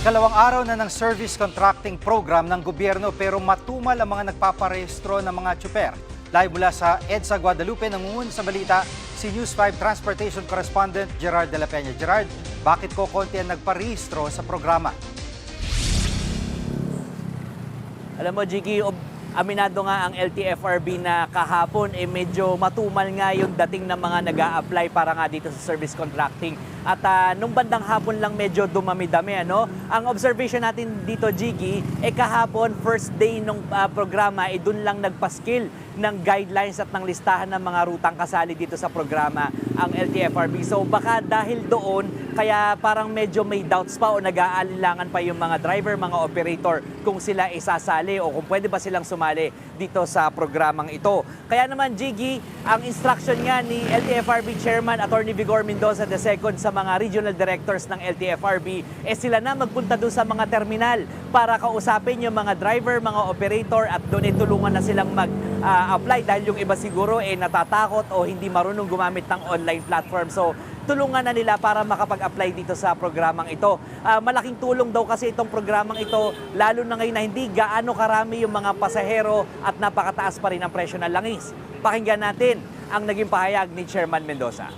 Ikalawang araw na ng service contracting program ng gobyerno pero matumal ang mga nagpaparehistro ng mga tsuper. Live mula sa EDSA Guadalupe, nangungun sa balita si News 5 Transportation Correspondent Gerard de la Peña. Gerard, bakit ko konti ang nagparehistro sa programa? Alam mo, Jiggy, aminado nga ang LTFRB na kahapon medyo matumal nga yung dating ng mga nag-a-apply para nga dito sa service contracting. At nung bandang hapon lang medyo dumami-dami. Ang observation natin dito, Jiggy, kahapon, first day ng programa, dun lang nagpaskil ng guidelines at ng listahan ng mga rutang kasali dito sa programa ang LTFRB. So baka dahil doon, kaya parang medyo may doubts pa o nag-aalinlangan pa yung mga driver, mga operator kung sila isasali o kung pwede ba silang sumali dito sa programang ito. Kaya naman, Jiggy, ang instruction nga ni LTFRB Chairman Attorney Vigor Mendoza II sa mga regional directors ng LTFRB, sila na magpunta doon sa mga terminal para kausapin yung mga driver, mga operator at doon tulungan na silang mag-apply dahil yung iba siguro natatakot o hindi marunong gumamit ng online platform. So, tulungan na nila para makapag-apply dito sa programang ito. Malaking tulong daw kasi itong programang ito, lalo na ngayon na hindi gaano karami yung mga pasahero at napakataas pa rin ang presyo ng langis. Pakinggan natin ang naging pahayag ni Chairman Mendoza.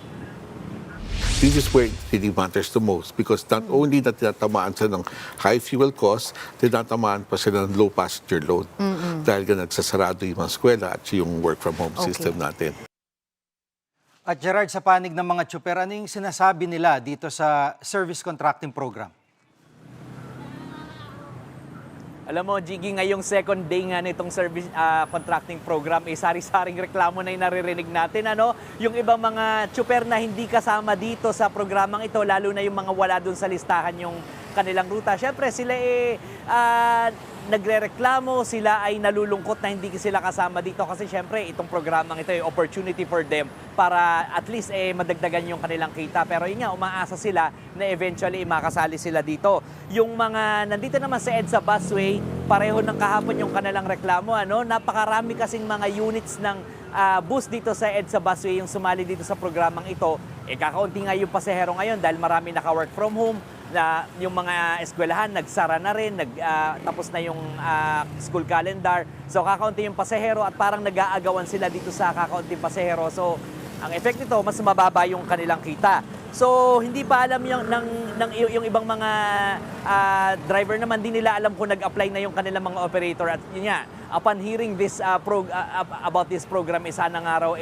This is where it really matters the most because not only that tinatamaan sila ng high fuel cost, tinatamaan pa sila ng low passenger load. Dahil ka nagsasarado yung mga eskwela at yung work from home system natin. At Gerard, sa panig ng mga tsuper, ano yung sinasabi nila dito sa service contracting program? Alam mo, Jiggy, ngayong second day nga nitong service contracting program, sari-saring reklamo na yung naririnig natin. Yung ibang mga tsuper na hindi kasama dito sa programang ito, lalo na yung mga wala dun sa listahan yung kanilang ruta. Siyempre, sila nagre-reklamo, sila ay nalulungkot na hindi sila kasama dito kasi siyempre itong programang ito ay opportunity for them para at least madagdagan yung kanilang kita. Pero yun nga, umaasa sila na eventually makasali sila dito. Yung mga nandito naman sa EDSA Busway, pareho ng kahapon yung kanilang reklamo. Napakarami kasing mga units ng bus dito sa EDSA Busway yung sumali dito sa programang ito. Kakaunti nga yung pasahero ngayon dahil marami naka-work from home, na yung mga eskwelahan nagsara na rin, tapos na yung school calendar. So kakaunti yung pasahero at parang nag-aagawan sila dito sa kakaunting pasahero. So ang effect nito, mas mababa yung kanilang kita. So hindi pa alam yung ibang mga driver naman, din nila alam kung nag-apply na yung kanilang mga operator. At yun nga, upon hearing this about this program, sana nga raw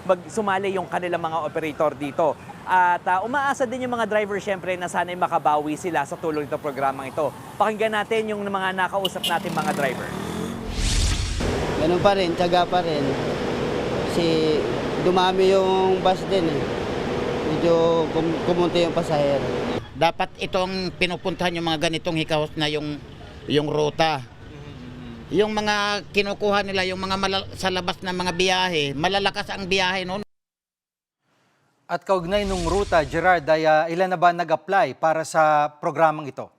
magsumali yung kanilang mga operator dito. At umaasa din yung mga driver syempre na sana'y makabawi sila sa tulong nito programang ito. Pakinggan natin yung mga nakausap natin mga driver. Ganun pa rin, tiyaga pa rin. Kasi dumami yung bus din Medyo kumunti yung pasahero. Dapat itong pinupuntahan yung mga ganitong hikawas na yung ruta. Yung mga kinukuha nila, yung mga sa labas na mga biyahe, malalakas ang biyahe noon. At kaugnay nung ruta, Gerard, ay ilan na ba nag-apply para sa programang ito?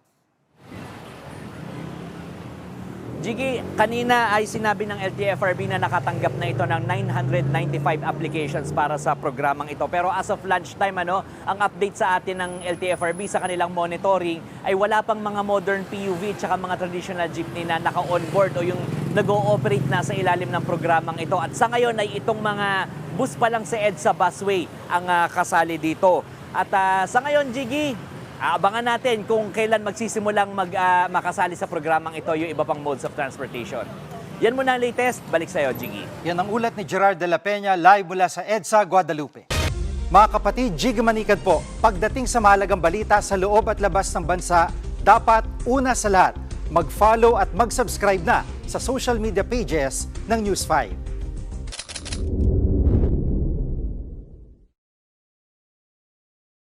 Jiggy, kanina ay sinabi ng LTFRB na nakatanggap na ito ng 995 applications para sa programang ito. Pero as of lunchtime, ang update sa atin ng LTFRB sa kanilang monitoring ay wala pang mga modern PUV at mga traditional jeepney na naka-onboard o yung nag-ooperate na sa ilalim ng programang ito. At sa ngayon ay itong mga bus pa lang sa EDSA Busway ang kasali dito. At sa ngayon, Jiggy, abangan natin kung kailan magsisimulang makasali sa programang ito yung iba pang modes of transportation. Yan muna ang latest. Balik sa'yo, Jiggy. Yan ang ulat ni Gerard de la Peña, live mula sa EDSA Guadalupe. Mga kapatid, Jiggy Manikad po. Pagdating sa mahalagang balita sa loob at labas ng bansa, dapat una sa lahat, mag-follow at mag-subscribe na sa social media pages ng News 5.